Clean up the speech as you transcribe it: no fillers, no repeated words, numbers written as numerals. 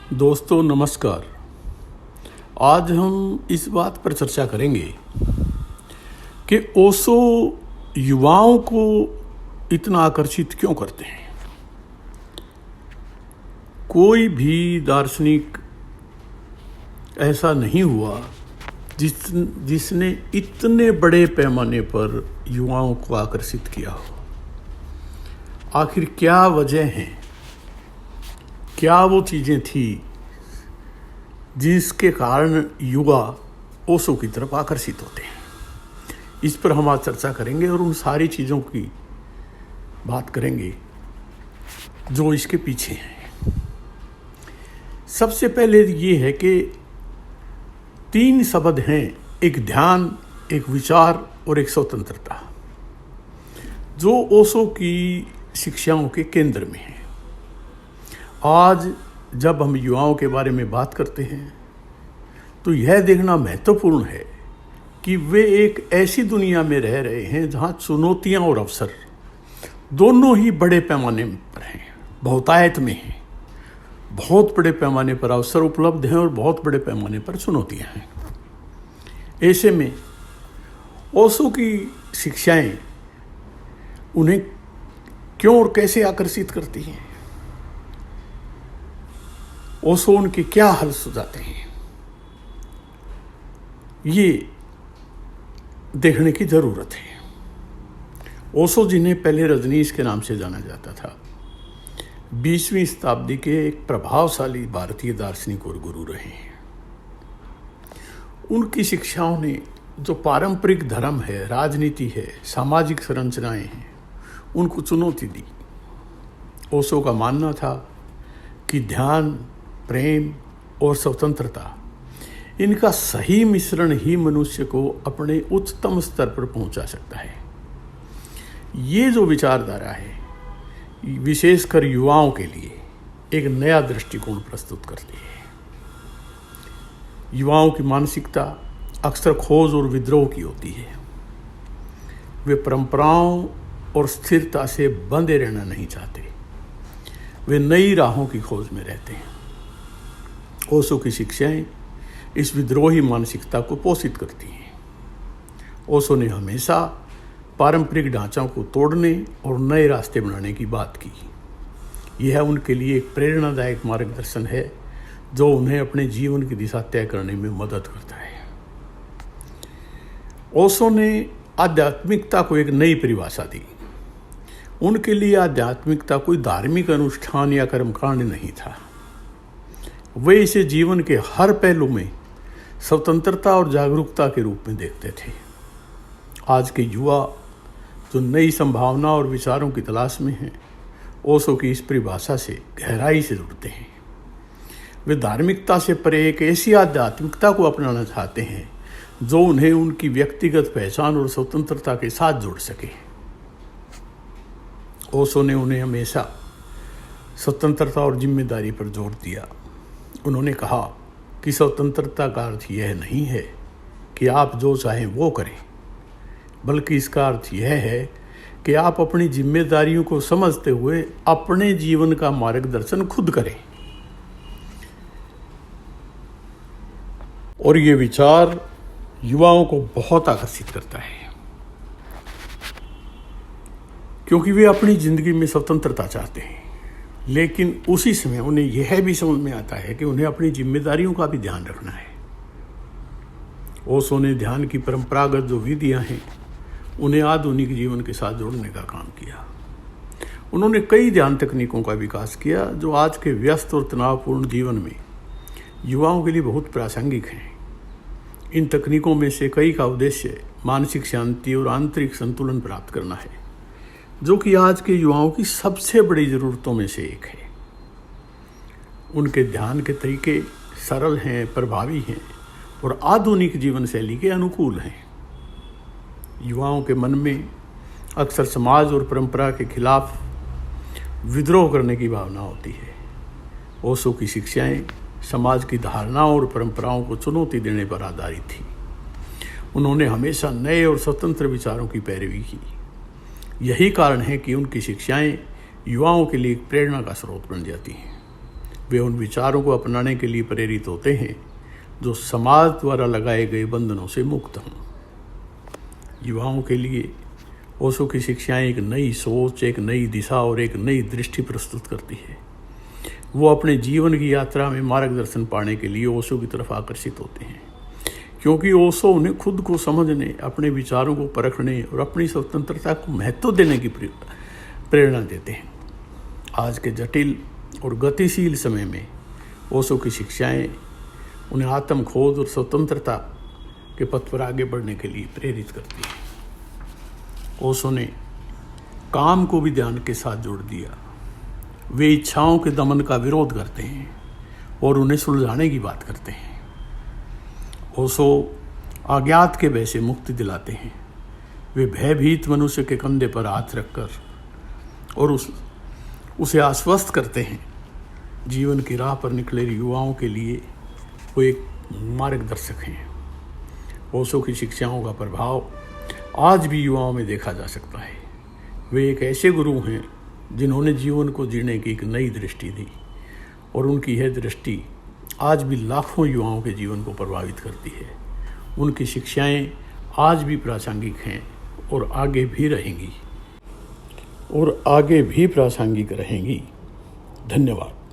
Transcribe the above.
दोस्तों नमस्कार। आज हम इस बात पर चर्चा करेंगे कि ओशो युवाओं को इतना आकर्षित क्यों करते हैं। कोई भी दार्शनिक ऐसा नहीं हुआ जिसने इतने बड़े पैमाने पर युवाओं को आकर्षित किया हो। आखिर क्या वजह है, क्या वो चीज़ें थी जिसके कारण युवा ओशो की तरफ आकर्षित होते हैं। इस पर हम आज चर्चा करेंगे और उन सारी चीज़ों की बात करेंगे जो इसके पीछे हैं। सबसे पहले ये है कि 3 शब्द हैं, एक ध्यान, एक विचार और एक स्वतंत्रता, जो ओशो की शिक्षाओं के केंद्र में है। आज जब हम युवाओं के बारे में बात करते हैं तो यह देखना महत्वपूर्ण है कि वे एक ऐसी दुनिया में रह रहे हैं जहां चुनौतियां और अवसर दोनों ही बड़े पैमाने पर हैं, बहुतायत में हैं। बहुत बड़े पैमाने पर अवसर उपलब्ध हैं और बहुत बड़े पैमाने पर चुनौतियां हैं। ऐसे में ओशो की शिक्षाएं उन्हें क्यों और कैसे आकर्षित करती हैं, ओशो उनके क्या हल सुझाते हैं, ये देखने की ज़रूरत है। ओशो, जिन्हें पहले रजनीश के नाम से जाना जाता था, 20वीं शताब्दी के एक प्रभावशाली भारतीय दार्शनिक और गुरु रहे हैं। उनकी शिक्षाओं ने जो पारंपरिक धर्म है, राजनीति है, सामाजिक संरचनाएं हैं, उनको चुनौती दी। ओशो का मानना था कि ध्यान, प्रेम और स्वतंत्रता, इनका सही मिश्रण ही मनुष्य को अपने उच्चतम स्तर पर पहुंचा सकता है। ये जो विचारधारा है, विशेषकर युवाओं के लिए एक नया दृष्टिकोण प्रस्तुत करती है। युवाओं की मानसिकता अक्सर खोज और विद्रोह की होती है। वे परंपराओं और स्थिरता से बंधे रहना नहीं चाहते, वे नई राहों की खोज में रहते हैं। ओशो की शिक्षाएं इस विद्रोही मानसिकता को पोषित करती हैं। ओशो ने हमेशा पारंपरिक ढांचों को तोड़ने और नए रास्ते बनाने की बात की। यह उनके लिए एक प्रेरणादायक मार्गदर्शन है जो उन्हें अपने जीवन की दिशा तय करने में मदद करता है। ओशो ने आध्यात्मिकता को एक नई परिभाषा दी। उनके लिए आध्यात्मिकता कोई धार्मिक अनुष्ठान या कर्मकांड नहीं था। वे इसे जीवन के हर पहलू में स्वतंत्रता और जागरूकता के रूप में देखते थे। आज के युवा जो नई संभावना और विचारों की तलाश में हैं, ओशो की इस परिभाषा से गहराई से जुड़ते हैं। वे धार्मिकता से परे एक ऐसी आध्यात्मिकता को अपनाना चाहते हैं जो उन्हें उनकी व्यक्तिगत पहचान और स्वतंत्रता के साथ जोड़ सके। ओशो ने उन्हें हमेशा स्वतंत्रता और जिम्मेदारी पर जोर दिया। उन्होंने कहा कि स्वतंत्रता का अर्थ यह नहीं है कि आप जो चाहें वो करें, बल्कि इसका अर्थ यह है कि आप अपनी जिम्मेदारियों को समझते हुए अपने जीवन का मार्गदर्शन खुद करें। और ये विचार युवाओं को बहुत आकर्षित करता है, क्योंकि वे अपनी जिंदगी में स्वतंत्रता चाहते हैं, लेकिन उसी समय उन्हें यह भी समझ में आता है कि उन्हें अपनी जिम्मेदारियों का भी ध्यान रखना है। ओशो ने ध्यान की परंपरागत जो विधियां हैं, उन्हें आधुनिक जीवन के साथ जोड़ने का काम किया। उन्होंने कई ध्यान तकनीकों का विकास किया जो आज के व्यस्त और तनावपूर्ण जीवन में युवाओं के लिए बहुत प्रासंगिक हैं। इन तकनीकों में से कई का उद्देश्य मानसिक शांति और आंतरिक संतुलन प्राप्त करना है, जो कि आज के युवाओं की सबसे बड़ी ज़रूरतों में से एक है। उनके ध्यान के तरीके सरल हैं, प्रभावी हैं और आधुनिक जीवन शैली के अनुकूल हैं। युवाओं के मन में अक्सर समाज और परंपरा के खिलाफ विद्रोह करने की भावना होती है। ओशो की शिक्षाएं समाज की धारणाओं और परंपराओं को चुनौती देने पर आधारित थी। उन्होंने हमेशा नए और स्वतंत्र विचारों की पैरवी की। यही कारण है कि उनकी शिक्षाएं युवाओं के लिए एक प्रेरणा का स्रोत बन जाती हैं। वे उन विचारों को अपनाने के लिए प्रेरित होते हैं जो समाज द्वारा लगाए गए बंधनों से मुक्त हों। युवाओं के लिए ओशो की शिक्षाएं एक नई सोच, एक नई दिशा और एक नई दृष्टि प्रस्तुत करती है। वो अपने जीवन की यात्रा में मार्गदर्शन पाने के लिए ओशो की तरफ आकर्षित होते हैं, क्योंकि ओशो उन्हें खुद को समझने, अपने विचारों को परखने और अपनी स्वतंत्रता को महत्व देने की प्रेरणा देते हैं। आज के जटिल और गतिशील समय में ओशो की शिक्षाएं उन्हें आत्म खोज और स्वतंत्रता के पथ पर आगे बढ़ने के लिए प्रेरित करती है। ओशो ने काम को भी ध्यान के साथ जोड़ दिया। वे इच्छाओं के दमन का विरोध करते हैं और उन्हें सुलझाने की बात करते हैं। ओशो अज्ञात के भय से मुक्ति दिलाते हैं। वे भयभीत मनुष्य के कंधे पर हाथ रखकर और उसे आश्वस्त करते हैं। जीवन की राह पर निकले युवाओं के लिए वो एक मार्गदर्शक हैं। ओशो की शिक्षाओं का प्रभाव आज भी युवाओं में देखा जा सकता है। वे एक ऐसे गुरु हैं जिन्होंने जीवन को जीने की एक नई दृष्टि दी और उनकी यह दृष्टि आज भी लाखों युवाओं के जीवन को प्रभावित करती है। उनकी शिक्षाएं आज भी प्रासंगिक हैं और आगे भी प्रासंगिक रहेंगी। धन्यवाद।